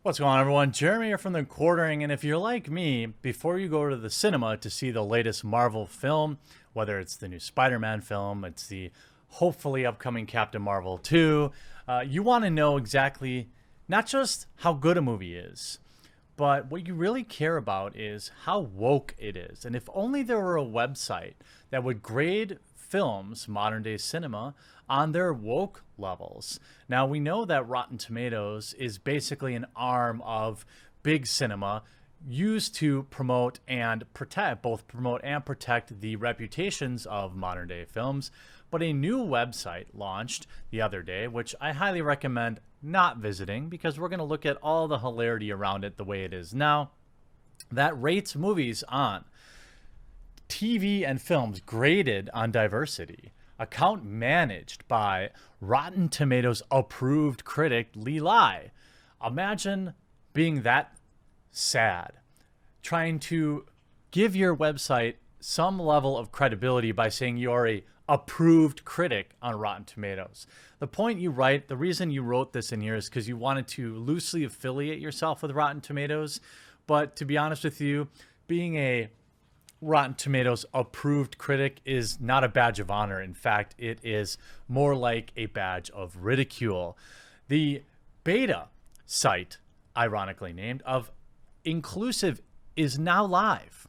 What's going on, everyone? Jeremy here from The Quartering, and if you're like me, before you go to the cinema to see the latest Marvel film, whether it's the new Spider-Man film, it's the hopefully upcoming Captain Marvel 2, you want to know exactly not just how good a movie is, but what you really care about is how woke it is. And if only there were a website that would grade films, modern day cinema, on their woke levels. Now, we know that Rotten Tomatoes is basically an arm of big cinema used to promote and protect, both promote and protect the reputations of modern day films. But a new website launched the other day, which I highly recommend not visiting because we're going to look at all the hilarity around it the way it is now, that rates movies on TV and films graded on diversity. Account managed by Rotten Tomatoes approved critic Lee Lai. Imagine being that sad, trying to give your website some level of credibility by saying you're a approved critic on Rotten Tomatoes. The point you write, the reason you wrote this in here is because you wanted to loosely affiliate yourself with Rotten Tomatoes. But to be honest with you, being a Rotten Tomatoes approved critic is not a badge of honor. In fact, it is more like a badge of ridicule. The beta site, ironically named, of Inclusive is now live.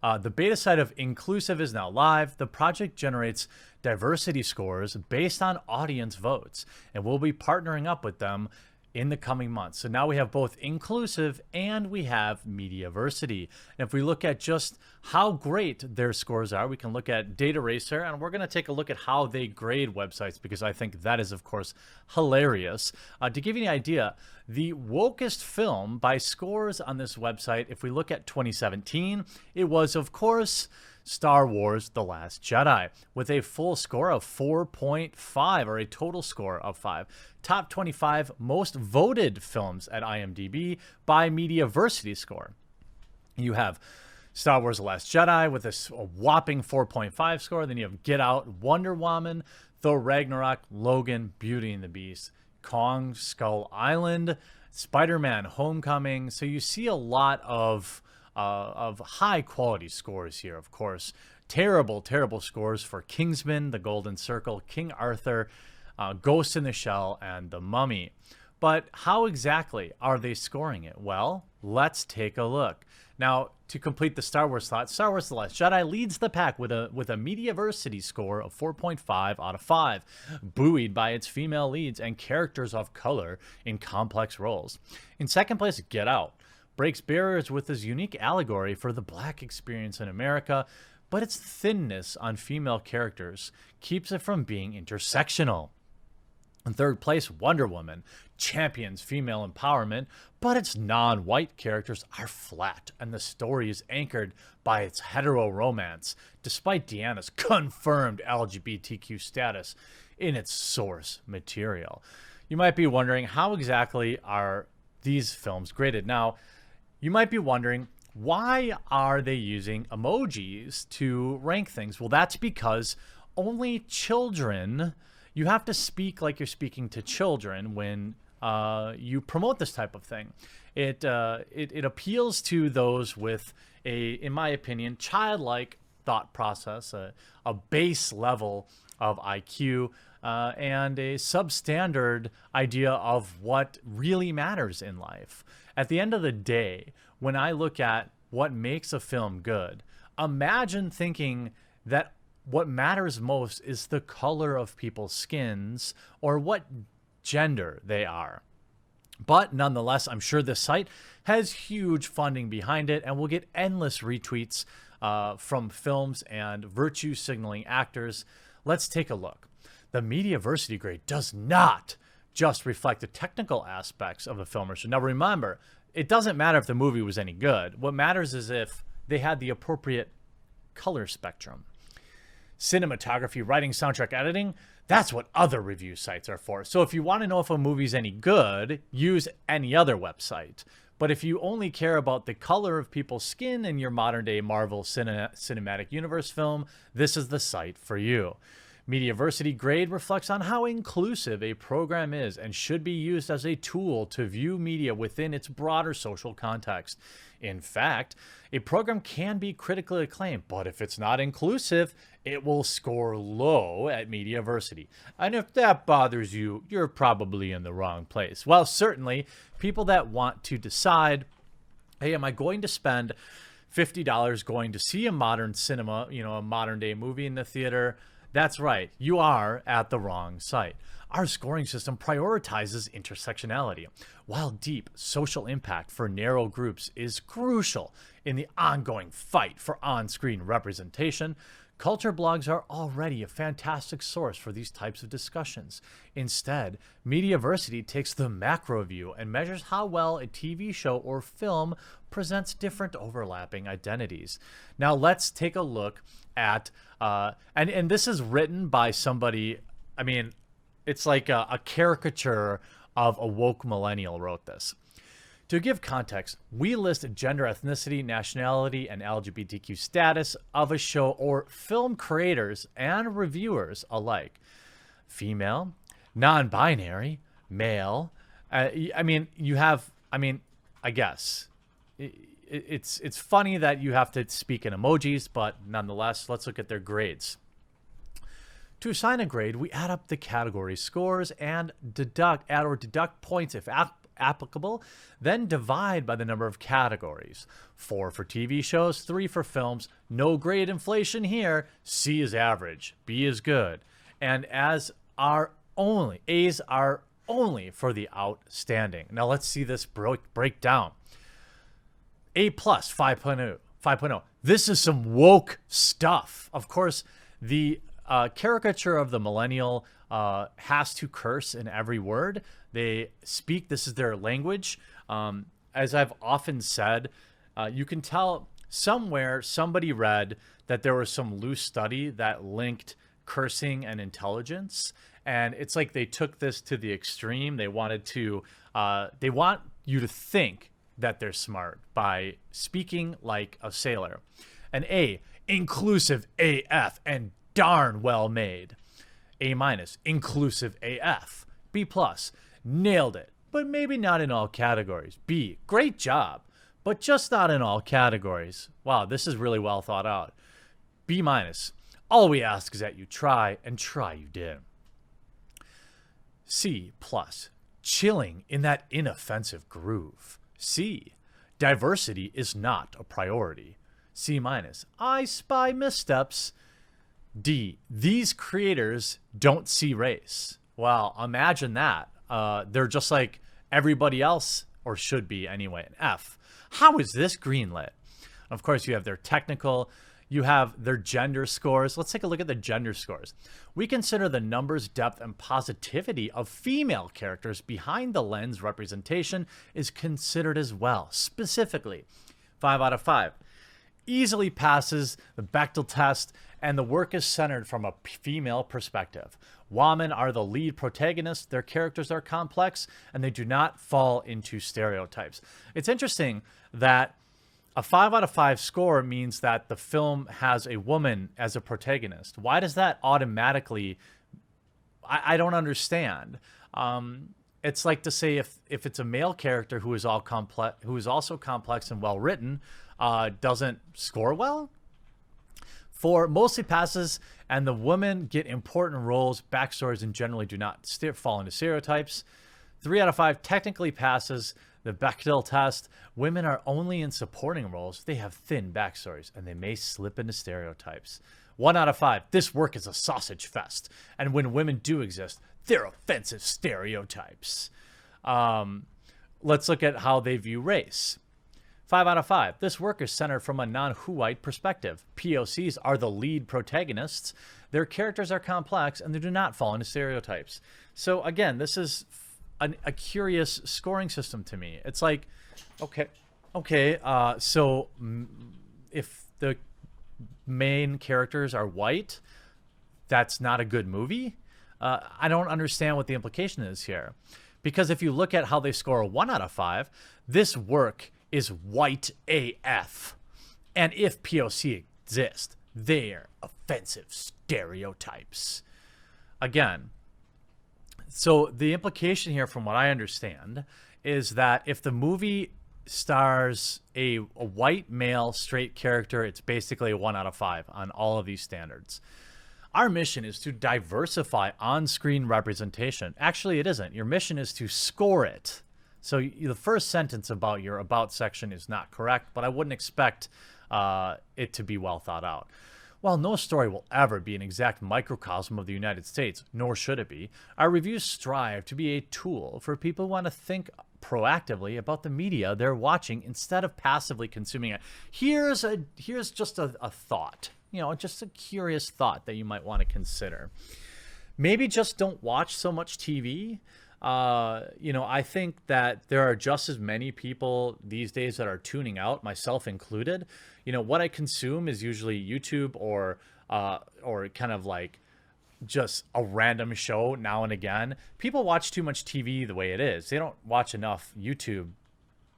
The beta site of Inclusive is now live. The project generates diversity scores based on audience votes, and we'll be partnering up with them in the coming months. So now we have both Inclusive and we have Mediaversity. And if we look at just how great their scores are, we can look at Data Racer, and we're going to take a look at how they grade websites because I think that is, of course, hilarious. To give you an idea, the wokest film by scores on this website, if we look at 2017, it was, of course, Star Wars The Last Jedi, with a full score of 4.5, or a total score of 5. Top 25 most voted films at IMDb by Mediaversity score. You have Star Wars The Last Jedi with a whopping 4.5 score. Then you have Get Out, Wonder Woman, Thor Ragnarok, Logan, Beauty and the Beast, Kong Skull Island, Spider-Man Homecoming. So you see a lot of high quality scores here, of course. Terrible scores for Kingsman, The Golden Circle, King Arthur, Ghost in the Shell, and The Mummy. But how exactly are they scoring it? Well, let's take a look. Now, to complete the Star Wars thought, Star Wars The Last Jedi leads the pack with a Mediaversity score of 4.5 out of 5, buoyed by its female leads and characters of color in complex roles. In second place, Get Out breaks barriers with his unique allegory for the Black experience in America, but its thinness on female characters keeps it from being intersectional. In third place, Wonder Woman champions female empowerment, but its non-white characters are flat, and the story is anchored by its hetero romance, despite Deanna's confirmed LGBTQ status in its source material. You might be wondering, how exactly are these films graded? Now, you might be wondering, why are they using emojis to rank things? Well, that's because only children, you have to speak like you're speaking to children when you promote this type of thing. It appeals to those with in my opinion, childlike thought process, a base level of IQ, and a substandard idea of what really matters in life. At the end of the day, when I look at what makes a film good, imagine thinking that what matters most is the color of people's skins or what gender they are. But nonetheless, I'm sure this site has huge funding behind it and will get endless retweets from films and virtue signaling actors. Let's take a look. The Mediaversity grade does not just reflect the technical aspects of a film or show. Now remember, it doesn't matter if the movie was any good. What matters is if they had the appropriate color spectrum. Cinematography, writing, soundtrack, editing, that's what other review sites are for. So if you want to know if a movie's any good, use any other website. But if you only care about the color of people's skin in your modern day Marvel Cinematic Universe film, this is the site for you. Mediaversity grade reflects on how inclusive a program is and should be used as a tool to view media within its broader social context. In fact, a program can be critically acclaimed, but if it's not inclusive, it will score low at Mediaversity. And if that bothers you, you're probably in the wrong place. Well, certainly, people that want to decide, hey, am I going to spend $50 going to see a modern cinema, a modern day movie in the theater? That's right, you are at the wrong site. Our scoring system prioritizes intersectionality. While deep social impact for narrow groups is crucial in the ongoing fight for on-screen representation, culture blogs are already a fantastic source for these types of discussions. Instead, Mediaversity takes the macro view and measures how well a TV show or film presents different overlapping identities. Now let's take a look at, and this is written by somebody, it's like a caricature of a woke millennial wrote this. To give context, we list gender, ethnicity, nationality, and LGBTQ status of a show or film creators and reviewers alike. Female, non-binary, male. I guess. It's funny that you have to speak in emojis, but nonetheless, let's look at their grades. To assign a grade, we add up the category scores and deduct points if applicable, then divide by the number of categories. 4 for TV shows, 3 for films. No grade inflation here. C is average, B is good, and A's are only for the outstanding. Now let's see this break down. A plus 5.0. This is some woke stuff. Of course, the caricature of the millennial has to curse in every word they speak. This is their language. As I've often said, you can tell somewhere somebody read that there was some loose study that linked cursing and intelligence. And it's like they took this to the extreme. They want you to think that they're smart by speaking like a sailor. An A, inclusive AF and darn well made. A minus, inclusive AF. B plus, nailed it, but maybe not in all categories. B, great job, but just not in all categories. Wow, this is really well thought out. B minus, all we ask is that you try, and try you did. C plus, chilling in that inoffensive groove. C, diversity is not a priority. C minus, I spy missteps. D, these creators don't see race. Well, imagine that. They're just like everybody else, or should be anyway. An F, how is this greenlit? Of course, you have their technical, you have their gender scores. Let's take a look at the gender scores. We consider the numbers, depth, and positivity of female characters behind the lens representation is considered as well. Specifically, 5 out of 5. Easily passes the Bechdel test, and the work is centered from a female perspective. Women are the lead protagonists, their characters are complex, and they do not fall into stereotypes. It's interesting that a 5 out of 5 score means that the film has a woman as a protagonist. Why does that automatically... I don't understand. It's like to say if it's a male character who is also complex and well written, doesn't score well. 4 mostly passes, and the women get important roles, backstories, and generally do not fall into stereotypes. 3 out of 5 technically passes the Bechdel test. Women are only in supporting roles. They have thin backstories, and they may slip into stereotypes. 1 out of 5, this work is a sausage fest, and when women do exist, they're offensive stereotypes. Let's look at how they view race. 5 out of 5. This work is centered from a non-white perspective. POCs are the lead protagonists. Their characters are complex, and they do not fall into stereotypes. So again, this is a curious scoring system to me. It's like, okay, so if the main characters are white, that's not a good movie? I don't understand what the implication is here. Because if you look at how they score a 1 out of 5, this work is white AF. And if POC exist, they're offensive stereotypes. again, so the implication here, from what I understand, is that if the movie stars a white male straight character, it's basically a 1 out of 5 on all of these standards. Our mission is to diversify on-screen representation. Actually, it isn't. Your mission is to score it. So the first sentence about your about section is not correct, but I wouldn't expect it to be well thought out. While no story will ever be an exact microcosm of the United States, nor should it be, our reviews strive to be a tool for people who want to think proactively about the media they're watching instead of passively consuming it. Here's just a thought, just a curious thought that you might want to consider. Maybe just don't watch so much TV. I think that there are just as many people these days that are tuning out, myself included. What I consume is usually YouTube or kind of like just a random show now and again. People watch too much TV the way it is. They don't watch enough YouTube,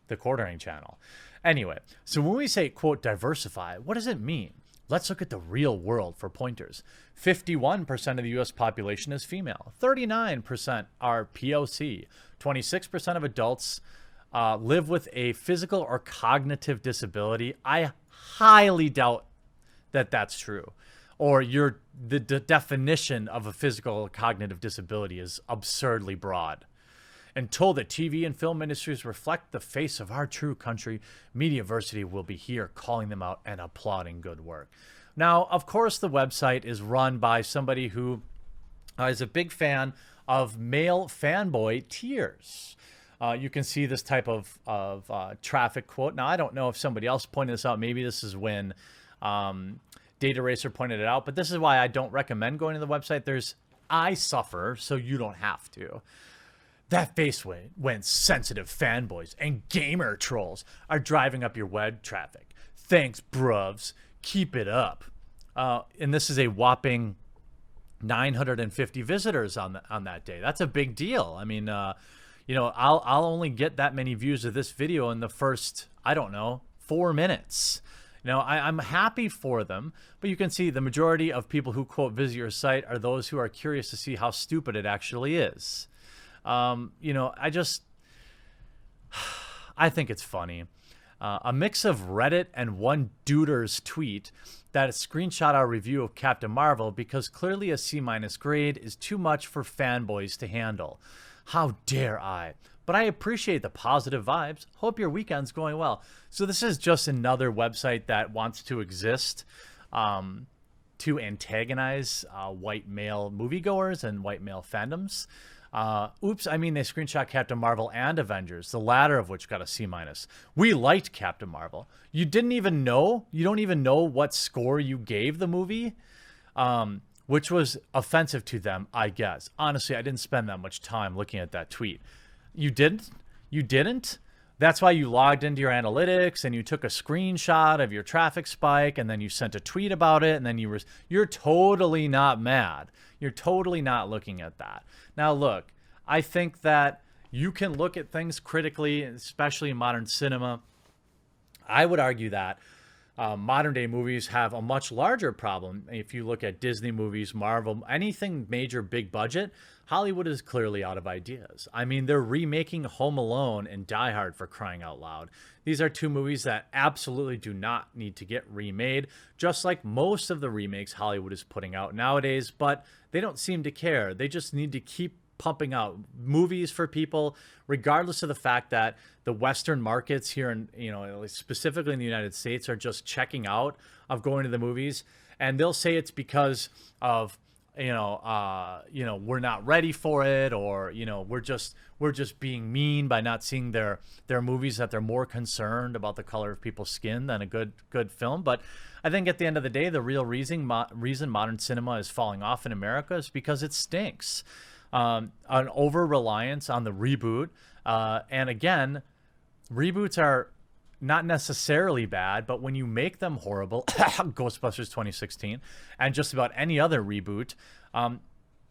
the quartering channel. Anyway, so when we say, quote, diversify, what does it mean? Let's look at the real world for pointers. 51% of the U.S. population is female. 39% are POC. 26% of adults live with a physical or cognitive disability. I highly doubt that that's true. Or the definition of a physical or cognitive disability is absurdly broad. Until the TV and film industries reflect the face of our true country, Mediaversity will be here calling them out and applauding good work. Now, of course, the website is run by somebody who is a big fan of male fanboy tears. You can see this type of traffic quote. Now, I don't know if somebody else pointed this out. Maybe this is when Data Racer pointed it out, but this is why I don't recommend going to the website. I suffer, so you don't have to. That face when sensitive fanboys and gamer trolls are driving up your web traffic. Thanks, bruvs. Keep it up. And this is a whopping 950 visitors on that day. That's a big deal. I mean, I'll only get that many views of this video in the first, 4 minutes. I'm happy for them, but you can see the majority of people who, quote, visit your site are those who are curious to see how stupid it actually is. I think it's funny. A mix of Reddit and one duder's tweet that screenshot our review of Captain Marvel because clearly a C- grade is too much for fanboys to handle. How dare I? But I appreciate the positive vibes. Hope your weekend's going well. So this is just another website that wants to exist to antagonize white male moviegoers and white male fandoms. They screenshot Captain Marvel and Avengers, the latter of which got a C-. We liked Captain Marvel. You don't even know what score you gave the movie, which was offensive to them, I guess. Honestly, I didn't spend that much time looking at that tweet. You didn't? You didn't? That's why you logged into your analytics and you took a screenshot of your traffic spike and then you sent a tweet about it and then you're totally not mad. You're totally not looking at that. Now, look, I think that you can look at things critically, especially in modern cinema. I would argue that modern day movies have a much larger problem. If you look at Disney movies, Marvel, anything major, big budget, Hollywood is clearly out of ideas. I mean, they're remaking Home Alone and Die Hard, for crying out loud. These are two movies that absolutely do not need to get remade, just like most of the remakes Hollywood is putting out nowadays, but they don't seem to care. They just need to keep pumping out movies for people, regardless of the fact that the Western markets here in, specifically in the United States, are just checking out of going to the movies. And they'll say it's because of, we're not ready for it, or, we're just being mean by not seeing their movies, that they're more concerned about the color of people's skin than a good film. But I think at the end of the day, the real reason modern cinema is falling off in America is because it stinks. An over-reliance on the reboot. And again, reboots are not necessarily bad, but when you make them horrible, Ghostbusters 2016, and just about any other reboot,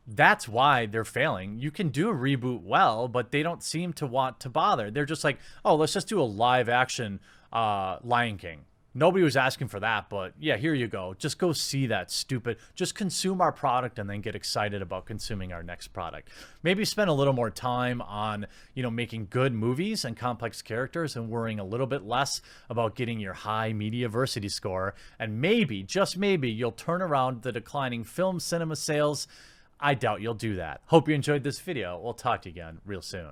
that's why they're failing. You can do a reboot well, but they don't seem to want to bother. They're just like, oh, let's just do a live-action Lion King. Nobody was asking for that, but yeah, here you go. Just go see that stupid. Just consume our product and then get excited about consuming our next product. Maybe spend a little more time on, making good movies and complex characters and worrying a little bit less about getting your high Mediaversity score. And maybe, just maybe, you'll turn around the declining film cinema sales. I doubt you'll do that. Hope you enjoyed this video. We'll talk to you again real soon.